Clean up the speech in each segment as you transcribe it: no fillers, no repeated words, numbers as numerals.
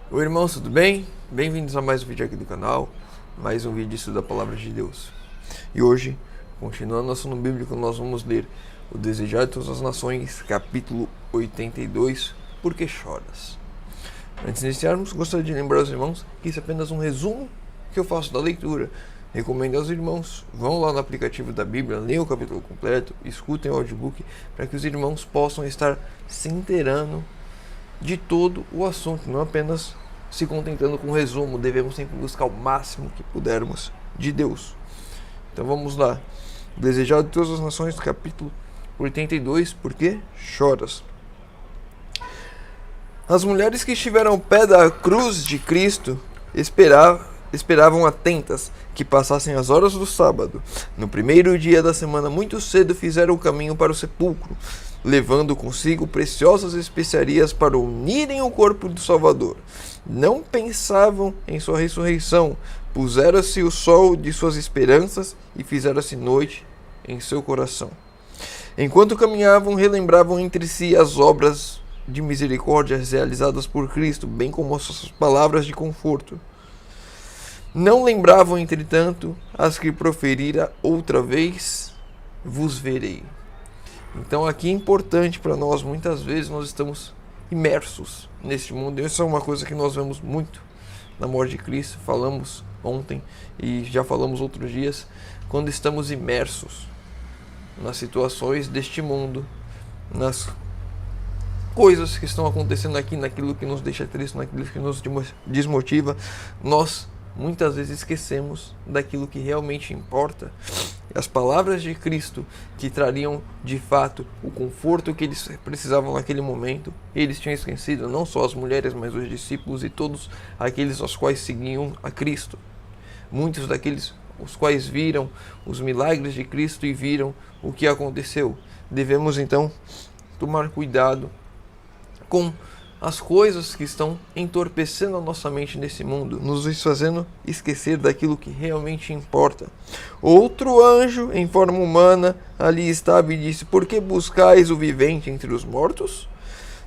Oi irmãos, tudo bem? Bem-vindos a mais um vídeo aqui do canal, mais um vídeo de estudo da Palavra de Deus. E hoje, continuando nosso assunto bíblico, nós vamos ler o Desejar de Todas as Nações, capítulo 82, Por que choras? Antes de iniciarmos, gostaria de lembrar aos irmãos que isso é apenas um resumo que eu faço da leitura. Recomendo aos irmãos, vão lá no aplicativo da Bíblia, leiam o capítulo completo, escutem o audiobook, para que os irmãos possam estar se inteirando de todo o assunto, não apenas se contentando com um resumo. Devemos sempre buscar o máximo que pudermos de Deus. Então vamos lá. Desejar de Todas as Nações, capítulo 82, Por que choras? As mulheres que estiveram ao pé da cruz de Cristo esperavam atentas que passassem as horas do sábado. No primeiro dia da semana, muito cedo, fizeram o caminho para o sepulcro, levando consigo preciosas especiarias para unirem o corpo do Salvador. Não pensavam em sua ressurreição, puseram-se o sol de suas esperanças e fizeram-se noite em seu coração. Enquanto caminhavam, relembravam entre si as obras de misericórdia realizadas por Cristo, bem como as suas palavras de conforto. Não lembravam, entretanto, as que proferira outra vez: vos verei. Então aqui é importante para nós, muitas vezes nós estamos imersos neste mundo. Isso é uma coisa que nós vemos muito na morte de Cristo, falamos ontem e já falamos outros dias, quando estamos imersos nas situações deste mundo, nas coisas que estão acontecendo aqui, naquilo que nos deixa triste, naquilo que nos desmotiva, nós muitas vezes esquecemos daquilo que realmente importa. As palavras de Cristo, que trariam de fato o conforto que eles precisavam naquele momento, eles tinham esquecido, não só as mulheres, mas os discípulos e todos aqueles aos quais seguiam a Cristo. Muitos daqueles os quais viram os milagres de Cristo e viram o que aconteceu. Devemos então tomar cuidado com as coisas que estão entorpecendo a nossa mente nesse mundo, nos fazendo esquecer daquilo que realmente importa. Outro anjo, em forma humana, ali estava e disse: por que buscais o vivente entre os mortos?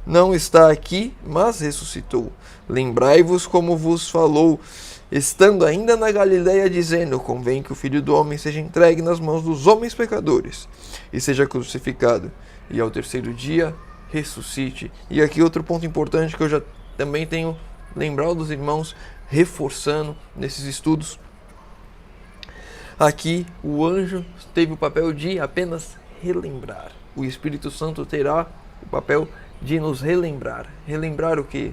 Não está aqui, mas ressuscitou. Lembrai-vos como vos falou, estando ainda na Galileia, dizendo: convém que o Filho do Homem seja entregue nas mãos dos homens pecadores, e seja crucificado, e ao terceiro dia ressuscite. E aqui outro ponto importante que eu já também tenho lembrado dos irmãos, reforçando nesses estudos. Aqui o anjo teve o papel de apenas relembrar. O Espírito Santo terá o papel de nos relembrar. Relembrar o quê?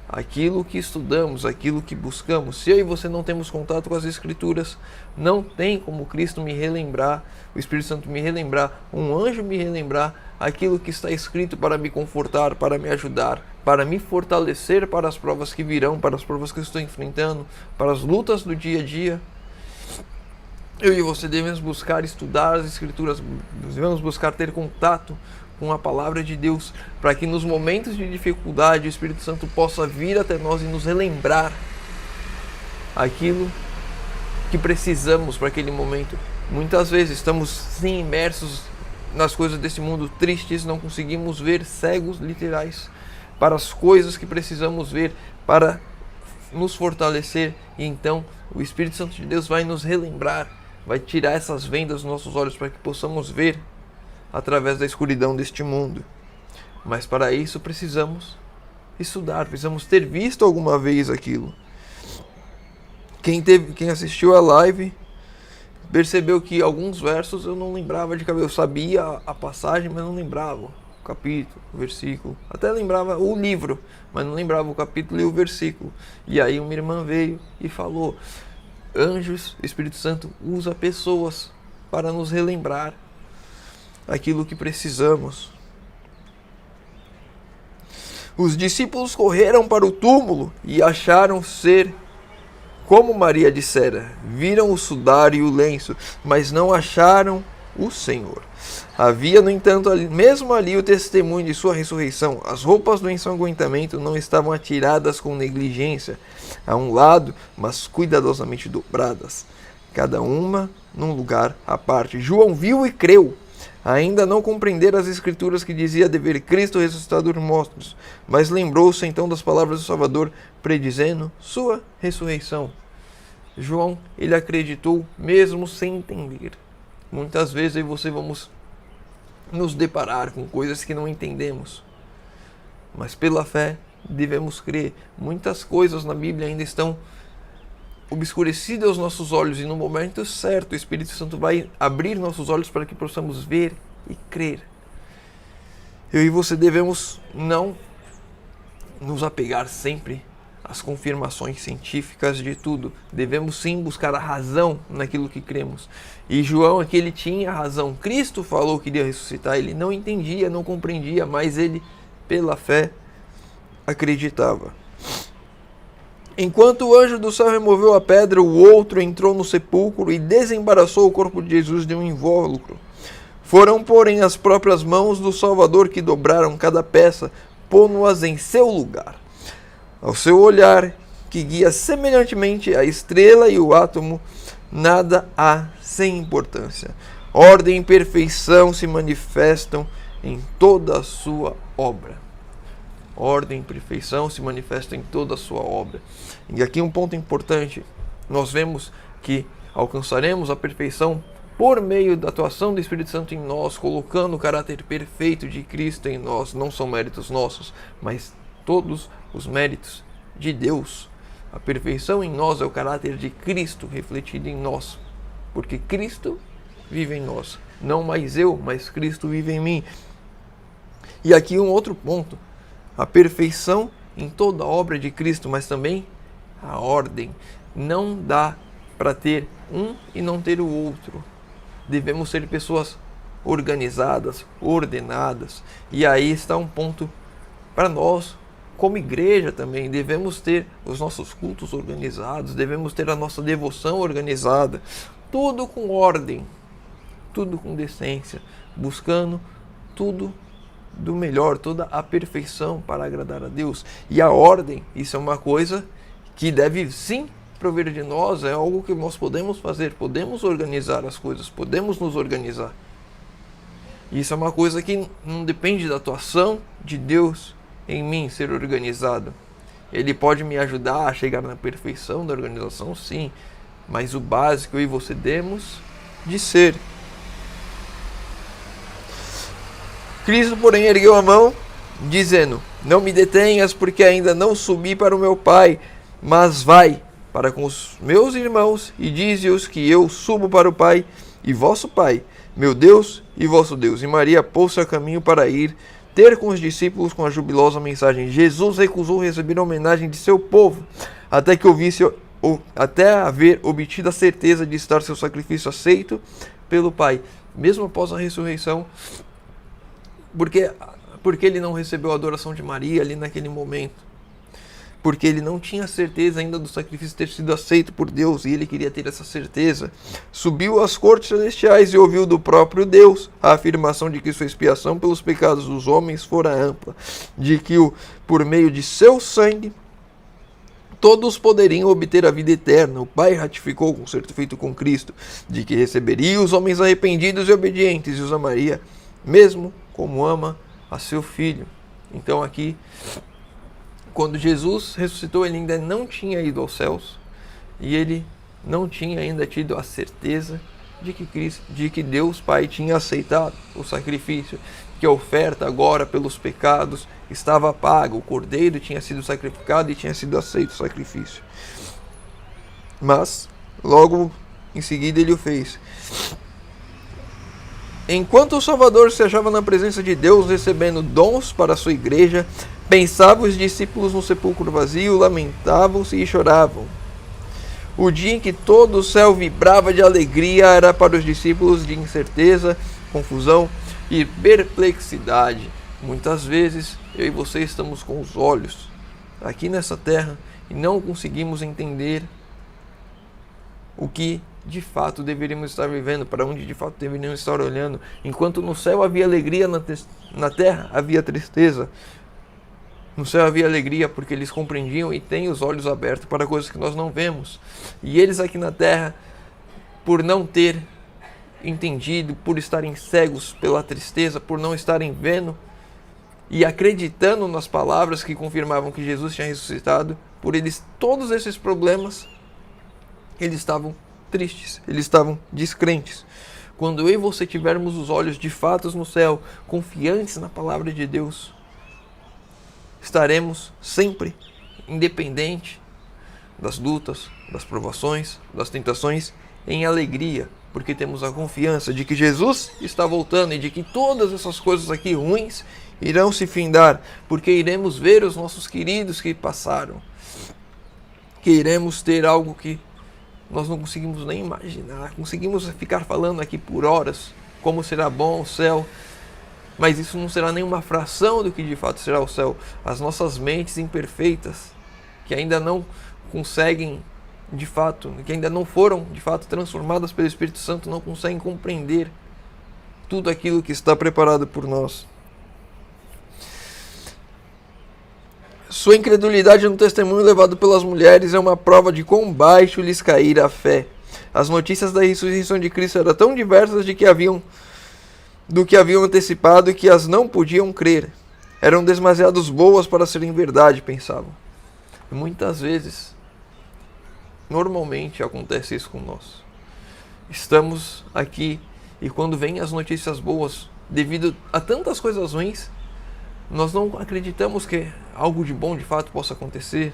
Aquilo que estudamos, aquilo que buscamos. Se eu e você não temos contato com as Escrituras, não tem como Cristo me relembrar, o Espírito Santo me relembrar, um anjo me relembrar aquilo que está escrito para me confortar, para me ajudar, para me fortalecer para as provas que virão, para as provas que eu estou enfrentando, para as lutas do dia a dia. Eu e você devemos buscar estudar as Escrituras, devemos buscar ter contato com a palavra de Deus, para que nos momentos de dificuldade o Espírito Santo possa vir até nós e nos relembrar aquilo que precisamos para aquele momento. Muitas vezes estamos sim imersos nas coisas desse mundo, tristes, não conseguimos ver, cegos literais para as coisas que precisamos ver para nos fortalecer, e então o Espírito Santo de Deus vai nos relembrar, vai tirar essas vendas dos nossos olhos para que possamos ver através da escuridão deste mundo. Mas para isso precisamos estudar, precisamos ter visto alguma vez aquilo. Quem assistiu a live percebeu que alguns versos eu não lembrava de cabeça. Eu sabia a passagem, mas não lembrava o capítulo, o versículo. Até lembrava o livro, mas não lembrava o capítulo e o versículo. E aí uma irmã veio e falou: anjos, Espírito Santo usa pessoas para nos relembrar aquilo que precisamos. Os discípulos correram para o túmulo e acharam ser como Maria dissera. Viram o sudário e o lenço, mas não acharam o Senhor. Havia, no entanto, mesmo ali o testemunho de sua ressurreição. As roupas do ensanguentamento não estavam atiradas com negligência a um lado, mas cuidadosamente dobradas, cada uma num lugar à parte. João viu e creu. Ainda não compreendera as escrituras que dizia dever Cristo ressuscitar dos mortos, mas lembrou-se então das palavras do Salvador, predizendo sua ressurreição. João, ele acreditou mesmo sem entender. Muitas vezes eu e você vamos nos deparar com coisas que não entendemos, mas pela fé devemos crer. Muitas coisas na Bíblia ainda estão obscurecidas aos nossos olhos, e no momento certo o Espírito Santo vai abrir nossos olhos para que possamos ver e crer. Eu e você devemos não nos apegar sempre às confirmações científicas de tudo. Devemos sim buscar a razão naquilo que cremos. E João aqui, ele tinha razão. Cristo falou que iria ressuscitar. Ele não entendia, não compreendia, mas ele, pela fé, acreditava. Enquanto o anjo do céu removeu a pedra, o outro entrou no sepulcro e desembaraçou o corpo de Jesus de um invólucro. Foram, porém, as próprias mãos do Salvador que dobraram cada peça, pondo-as em seu lugar. Ao seu olhar, que guia semelhantemente a estrela e o átomo, nada há sem importância. Ordem e perfeição se manifestam em toda a sua obra. Ordem e perfeição se manifestam em toda a sua obra. E aqui um ponto importante. Nós vemos que alcançaremos a perfeição por meio da atuação do Espírito Santo em nós, colocando o caráter perfeito de Cristo em nós. Não são méritos nossos, mas todos os méritos de Deus. A perfeição em nós é o caráter de Cristo refletido em nós, porque Cristo vive em nós. Não mais eu, mas Cristo vive em mim. E aqui um outro ponto. A perfeição em toda a obra de Cristo, mas também a ordem. Não dá para ter um e não ter o outro. Devemos ser pessoas organizadas, ordenadas. E aí está um ponto para nós, como igreja também. Devemos ter os nossos cultos organizados, devemos ter a nossa devoção organizada. Tudo com ordem, tudo com decência, buscando tudo do melhor, toda a perfeição para agradar a Deus. E a ordem, isso é uma coisa que deve sim prover de nós, é algo que nós podemos fazer, podemos organizar as coisas, podemos nos organizar. Isso é uma coisa que não depende da atuação de Deus em mim ser organizado. Ele pode me ajudar a chegar na perfeição da organização, sim, mas o básico eu e você temos de ser. Cristo, porém, ergueu a mão, dizendo: não me detenhas, porque ainda não subi para o meu Pai, mas vai para com os meus irmãos e dize-os que eu subo para o Pai e vosso Pai, meu Deus e vosso Deus. E Maria pôs-se a caminho para ir ter com os discípulos com a jubilosa mensagem. Jesus recusou receber a homenagem de seu povo, até haver obtido a certeza de estar seu sacrifício aceito pelo Pai. Mesmo após a ressurreição, porque ele não recebeu a adoração de Maria ali naquele momento? Porque ele não tinha certeza ainda do sacrifício ter sido aceito por Deus, e ele queria ter essa certeza. Subiu às cortes celestiais e ouviu do próprio Deus a afirmação de que sua expiação pelos pecados dos homens fora ampla, de que por meio de seu sangue todos poderiam obter a vida eterna. O Pai ratificou o concerto feito com Cristo, de que receberia os homens arrependidos e obedientes, e os amaria, mesmo como ama a seu Filho. Então aqui, quando Jesus ressuscitou, ele ainda não tinha ido aos céus, e ele não tinha ainda tido a certeza de que Deus Pai tinha aceitado o sacrifício, que a oferta agora pelos pecados estava paga, o cordeiro tinha sido sacrificado e tinha sido aceito o sacrifício. Mas logo em seguida ele o fez. Enquanto o Salvador se achava na presença de Deus, recebendo dons para a sua igreja, pensavam os discípulos no sepulcro vazio, lamentavam-se e choravam. O dia em que todo o céu vibrava de alegria era para os discípulos de incerteza, confusão e perplexidade. Muitas vezes eu e você estamos com os olhos aqui nessa terra e não conseguimos entender o que de fato deveríamos estar vivendo, para onde de fato deveríamos estar olhando. Enquanto no céu havia alegria, na terra havia tristeza. No céu havia alegria porque eles compreendiam e têm os olhos abertos para coisas que nós não vemos. E eles aqui na terra, por não ter entendido, por estarem cegos pela tristeza, por não estarem vendo e acreditando nas palavras que confirmavam que Jesus tinha ressuscitado, por eles, todos esses problemas, eles estavam tristes, eles estavam descrentes. Quando eu e você tivermos os olhos de fato no céu, confiantes na palavra de Deus, estaremos sempre independente das lutas, das provações, das tentações, em alegria, porque temos a confiança de que Jesus está voltando e de que todas essas coisas aqui ruins irão se findar, porque iremos ver os nossos queridos que passaram, que iremos ter algo que nós não conseguimos nem imaginar, conseguimos ficar falando aqui por horas, como será bom o céu, mas isso não será nenhuma fração do que de fato será o céu. As nossas mentes imperfeitas, que ainda não conseguem de fato, que ainda não foram de fato transformadas pelo Espírito Santo, não conseguem compreender tudo aquilo que está preparado por nós. Sua incredulidade no testemunho levado pelas mulheres é uma prova de quão baixo lhes caíra a fé. As notícias da ressurreição de Cristo eram tão diversas do que haviam antecipado que as não podiam crer. Eram demasiado boas para serem verdade, pensavam. E muitas vezes, normalmente acontece isso com nós. Estamos aqui e quando vêm as notícias boas, devido a tantas coisas ruins, nós não acreditamos que algo de bom de fato possa acontecer.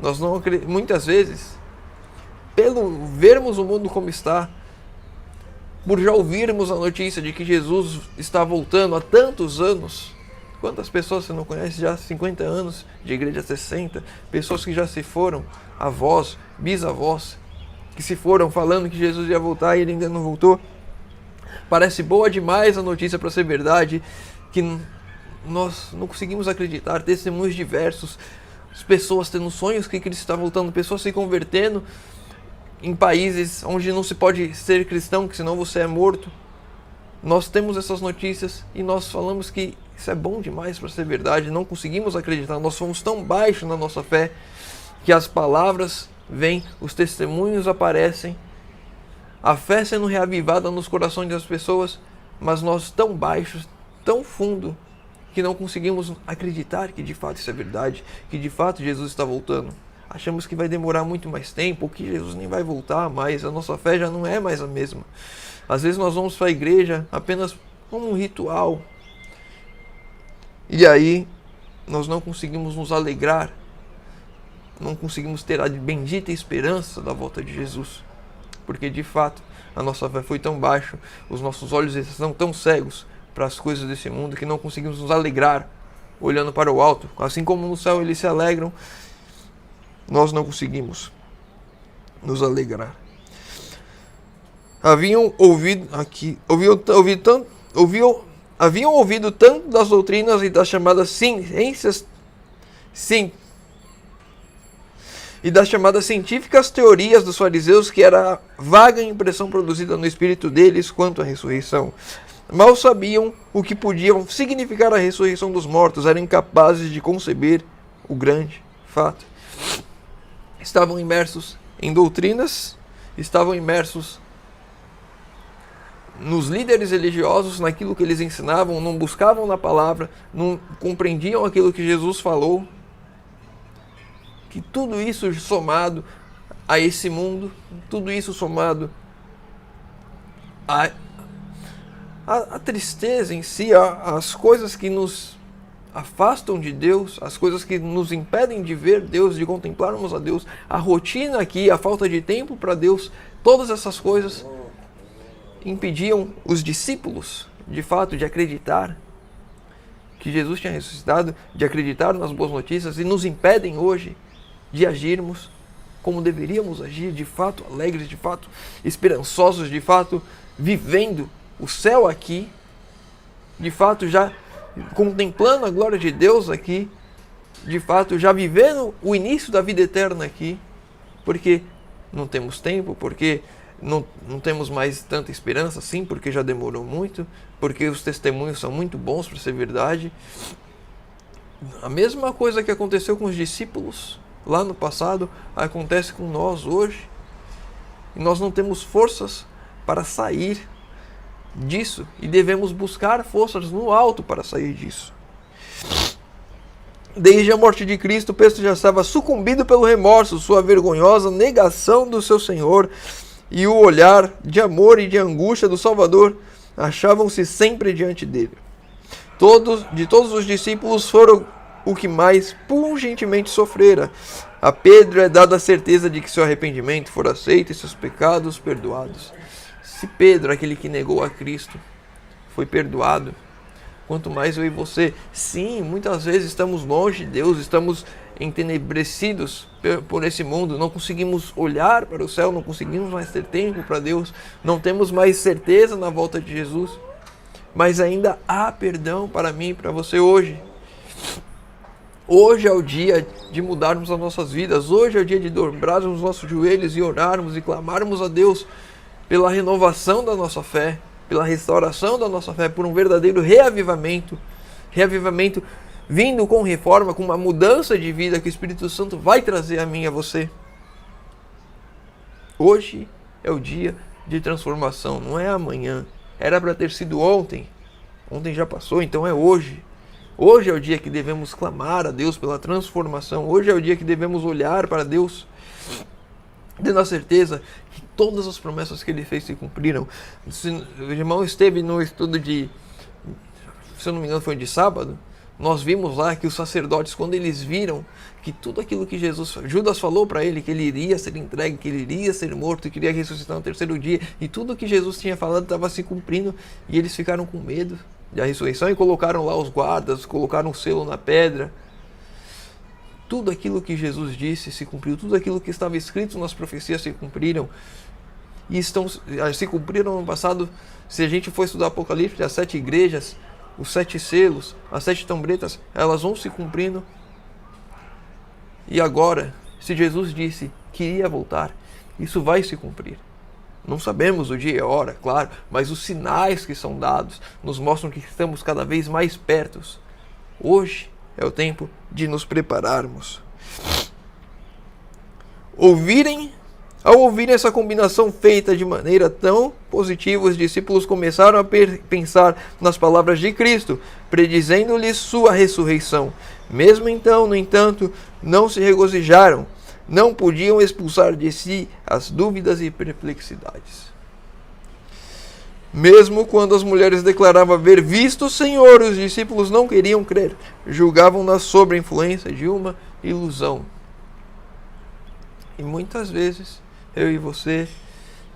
Nós não muitas vezes, pelo vermos o mundo como está, por já ouvirmos a notícia de que Jesus está voltando há tantos anos. Quantas pessoas você não conhece já há 50 anos de igreja, 60? Pessoas que já se foram, avós, bisavós, que se foram falando que Jesus ia voltar e ele ainda não voltou. Parece boa demais a notícia para ser verdade, que nós não conseguimos acreditar. Testemunhos diversos, as pessoas tendo sonhos que Cristo está voltando, pessoas se convertendo em países onde não se pode ser cristão, que senão você é morto. Nós temos essas notícias e nós falamos que isso é bom demais para ser verdade, não conseguimos acreditar, nós somos tão baixos na nossa fé que as palavras vêm, os testemunhos aparecem, a fé sendo reavivada nos corações das pessoas, mas nós tão baixos, tão fundo, que não conseguimos acreditar que de fato isso é verdade, que de fato Jesus está voltando. Achamos que vai demorar muito mais tempo, ou que Jesus nem vai voltar mais, a nossa fé já não é mais a mesma. Às vezes nós vamos para a igreja apenas como um ritual, e aí nós não conseguimos nos alegrar, não conseguimos ter a bendita esperança da volta de Jesus, porque de fato a nossa fé foi tão baixa, os nossos olhos estão tão cegos para as coisas desse mundo que não conseguimos nos alegrar olhando para o alto. Assim como no céu eles se alegram, nós não conseguimos nos alegrar. Haviam ouvido tanto das doutrinas e das chamadas ciências, e das chamadas científicas teorias dos fariseus, que era a vaga impressão produzida no espírito deles quanto à ressurreição. Mal sabiam o que podiam significar a ressurreição dos mortos, eram incapazes de conceber o grande fato. Estavam imersos em doutrinas, estavam imersos nos líderes religiosos, naquilo que eles ensinavam, não buscavam na palavra, não compreendiam aquilo que Jesus falou. Que tudo isso somado a esse mundo, tudo isso somado a tristeza em si, as coisas que nos afastam de Deus, as coisas que nos impedem de ver Deus, de contemplarmos a Deus, a rotina aqui, a falta de tempo para Deus, todas essas coisas impediam os discípulos, de fato, de acreditar que Jesus tinha ressuscitado, de acreditar nas boas notícias, e nos impedem hoje de agirmos como deveríamos agir, de fato alegres, de fato esperançosos, de fato vivendo o céu aqui, de fato já contemplando a glória de Deus aqui, de fato já vivendo o início da vida eterna aqui, porque não temos tempo, porque não temos mais tanta esperança assim, porque já demorou muito, porque os testemunhos são muito bons para ser verdade. A mesma coisa que aconteceu com os discípulos lá no passado acontece com nós hoje, e nós não temos forças para sair, disso e devemos buscar forças no alto para sair disso. Desde a morte de Cristo, Pedro já estava sucumbido pelo remorso, sua vergonhosa negação do seu Senhor e o olhar de amor e de angústia do Salvador achavam-se sempre diante dele. De todos os discípulos foram o que mais pungentemente sofrera. A Pedro é dada a certeza de que seu arrependimento for aceito e seus pecados perdoados. Se Pedro, aquele que negou a Cristo, foi perdoado, quanto mais eu e você. Sim, muitas vezes estamos longe de Deus, estamos entenebrecidos por esse mundo, não conseguimos olhar para o céu, não conseguimos mais ter tempo para Deus, não temos mais certeza na volta de Jesus, mas ainda há perdão para mim e para você hoje. Hoje é o dia de mudarmos as nossas vidas, hoje é o dia de dobrarmos os nossos joelhos e orarmos e clamarmos a Deus pela renovação da nossa fé, pela restauração da nossa fé, por um verdadeiro reavivamento vindo com reforma, com uma mudança de vida que o Espírito Santo vai trazer a mim e a você. Hoje é o dia de transformação, não é amanhã. Era para ter sido ontem. Ontem já passou, então é hoje. Hoje é o dia que devemos clamar a Deus pela transformação. Hoje é o dia que devemos olhar para Deus, tendo a certeza que todas as promessas que Ele fez se cumpriram. O irmão esteve no estudo de, se eu não me engano, foi de sábado. Nós vimos lá que os sacerdotes, quando eles viram que tudo aquilo que Judas falou para ele, que ele iria ser entregue, que ele iria ser morto, que iria ressuscitar no terceiro dia, e tudo que Jesus tinha falado estava se cumprindo, e eles ficaram com medo da ressurreição e colocaram lá os guardas, colocaram um selo na pedra. Tudo aquilo que Jesus disse se cumpriu, tudo aquilo que estava escrito nas profecias se cumpriram, e se cumpriram no passado. Se a gente for estudar Apocalipse, as 7 igrejas, os 7 selos, as 7 trombetas, elas vão se cumprindo. E agora, se Jesus disse que iria voltar, isso vai se cumprir. Não sabemos o dia e a hora, claro, mas os sinais que são dados nos mostram que estamos cada vez mais perto. Hoje é o tempo de nos prepararmos. Ao ouvirem essa combinação feita de maneira tão positiva, os discípulos começaram a pensar nas palavras de Cristo, predizendo-lhes sua ressurreição. Mesmo então, no entanto, não se regozijaram, não podiam expulsar de si as dúvidas e perplexidades. Mesmo quando as mulheres declaravam haver visto o Senhor, os discípulos não queriam crer, julgavam-na sob a influência de uma ilusão. E muitas vezes, eu e você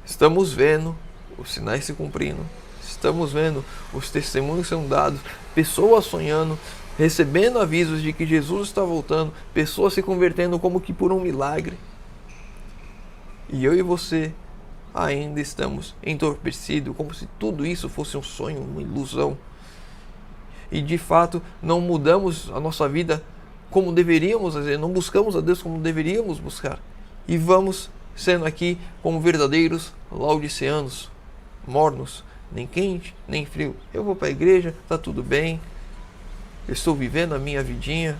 estamos vendo os sinais se cumprindo, estamos vendo os testemunhos sendo dados, pessoas sonhando, recebendo avisos de que Jesus está voltando, pessoas se convertendo como que por um milagre. E eu e você ainda estamos entorpecidos, como se tudo isso fosse um sonho, uma ilusão. E de fato não mudamos a nossa vida como deveríamos fazer, não buscamos a Deus como deveríamos buscar. E vamos sendo aqui como verdadeiros laodiceanos, mornos, nem quente, nem frio. Eu vou para a igreja, está tudo bem, eu estou vivendo a minha vidinha.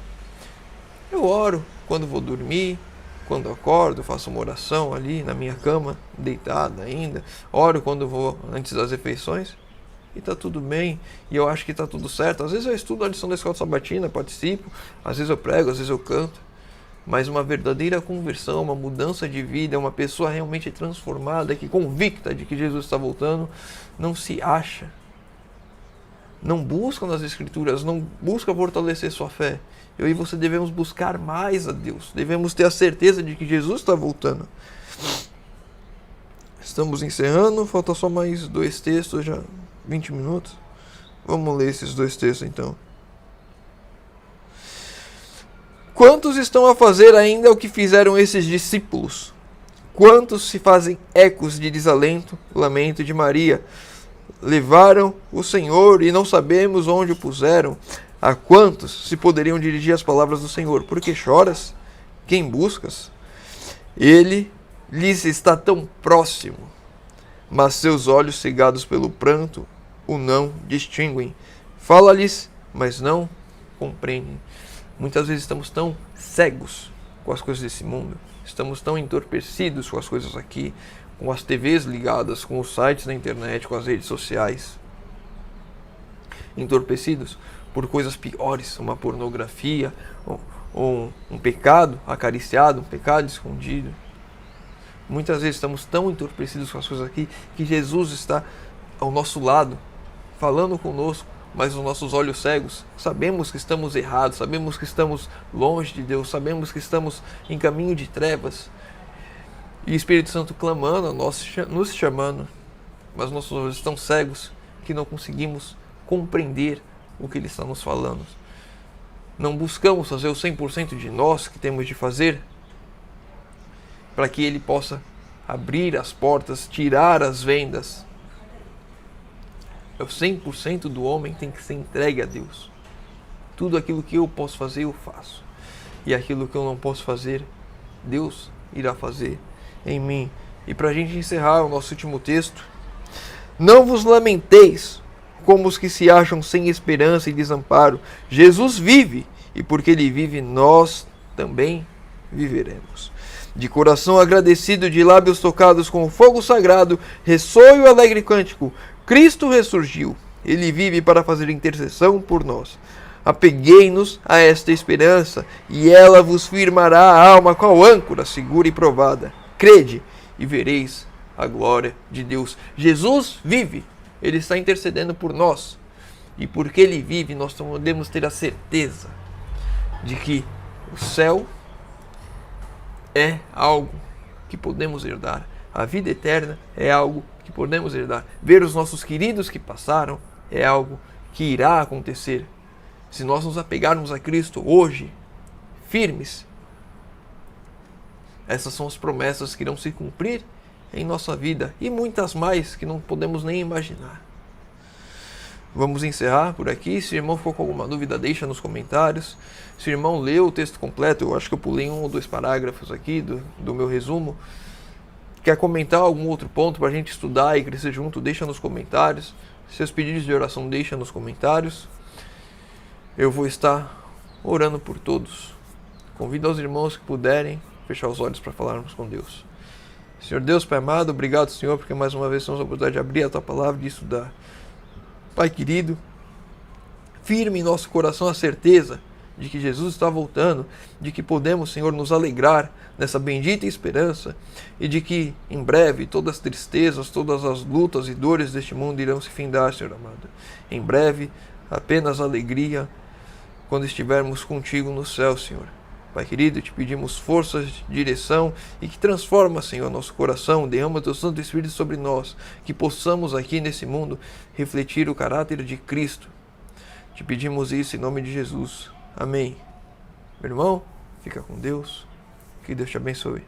Eu oro quando vou dormir, quando acordo, faço uma oração ali na minha cama, deitado ainda. Oro quando vou antes das refeições e está tudo bem. E eu acho que está tudo certo. Às vezes eu estudo a lição da escola sabatina, participo, às vezes eu prego, às vezes eu canto. Mas uma verdadeira conversão, uma mudança de vida, uma pessoa realmente transformada, que convicta de que Jesus está voltando, não se acha. Não busca nas Escrituras, não busca fortalecer sua fé. Eu e você devemos buscar mais a Deus. Devemos ter a certeza de que Jesus está voltando. Estamos encerrando, falta só mais 2 textos, já 20 minutos. Vamos ler esses 2 textos então. Quantos estão a fazer ainda o que fizeram esses discípulos? Quantos se fazem ecos de desalento, lamento de Maria? Levaram o Senhor e não sabemos onde o puseram. A quantos se poderiam dirigir as palavras do Senhor? Por que choras? Quem buscas? Ele lhes está tão próximo, mas seus olhos cegados pelo pranto o não distinguem. Fala-lhes, mas não compreendem. Muitas vezes estamos tão cegos com as coisas desse mundo, estamos tão entorpecidos com as coisas aqui, com as TVs ligadas, com os sites na internet, com as redes sociais, entorpecidos por coisas piores, uma pornografia, ou um pecado acariciado, um pecado escondido. Muitas vezes estamos tão entorpecidos com as coisas aqui que Jesus está ao nosso lado, falando conosco, mas os nossos olhos cegos, sabemos que estamos errados, sabemos que estamos longe de Deus, sabemos que estamos em caminho de trevas, e o Espírito Santo clamando a nós, nos chamando, mas nossos olhos estão cegos que não conseguimos compreender o que Ele está nos falando. Não buscamos fazer o 100% de nós que temos de fazer para que Ele possa abrir as portas, tirar as vendas. O 100% do homem tem que ser entregue a Deus. Tudo aquilo que eu posso fazer, eu faço. E aquilo que eu não posso fazer, Deus irá fazer em mim. E para a gente encerrar o nosso último texto: não vos lamenteis como os que se acham sem esperança e desamparo. Jesus vive, e porque Ele vive, nós também viveremos. De coração agradecido, de lábios tocados com o fogo sagrado, ressoe o alegre cântico: Cristo ressurgiu, Ele vive para fazer intercessão por nós. Apeguei-nos a esta esperança, e ela vos firmará a alma qual âncora segura e provada. Crede, e vereis a glória de Deus. Jesus vive, Ele está intercedendo por nós, e porque Ele vive, nós podemos ter a certeza de que o céu é algo que podemos herdar. A vida eterna é algo que podemos herdar. Ver os nossos queridos que passaram é algo que irá acontecer. Se nós nos apegarmos a Cristo hoje, firmes, essas são as promessas que irão se cumprir em nossa vida, e muitas mais que não podemos nem imaginar. Vamos encerrar por aqui. Se o irmão ficou com alguma dúvida, deixa nos comentários. Se o irmão leu o texto completo, eu acho que eu pulei 1 ou 2 parágrafos aqui do meu resumo, quer comentar algum outro ponto para a gente estudar e crescer junto, deixa nos comentários. Seus pedidos de oração, deixa nos comentários. Eu vou estar orando por todos. Convido aos irmãos que puderem fechar os olhos para falarmos com Deus. Senhor Deus, Pai amado, obrigado, Senhor, porque mais uma vez temos a oportunidade de abrir a Tua palavra e de estudar. Pai querido, firme em nosso coração a certeza de que Jesus está voltando, de que podemos, Senhor, nos alegrar nessa bendita esperança, e de que em breve todas as tristezas, todas as lutas e dores deste mundo irão se findar, Senhor amado. Em breve, apenas alegria quando estivermos contigo no céu, Senhor. Pai querido, te pedimos forças, direção, e que transforma, Senhor, nosso coração, derrama Teu Santo Espírito sobre nós, que possamos aqui nesse mundo refletir o caráter de Cristo. Te pedimos isso em nome de Jesus. Amém. Meu irmão, fica com Deus. Que Deus te abençoe.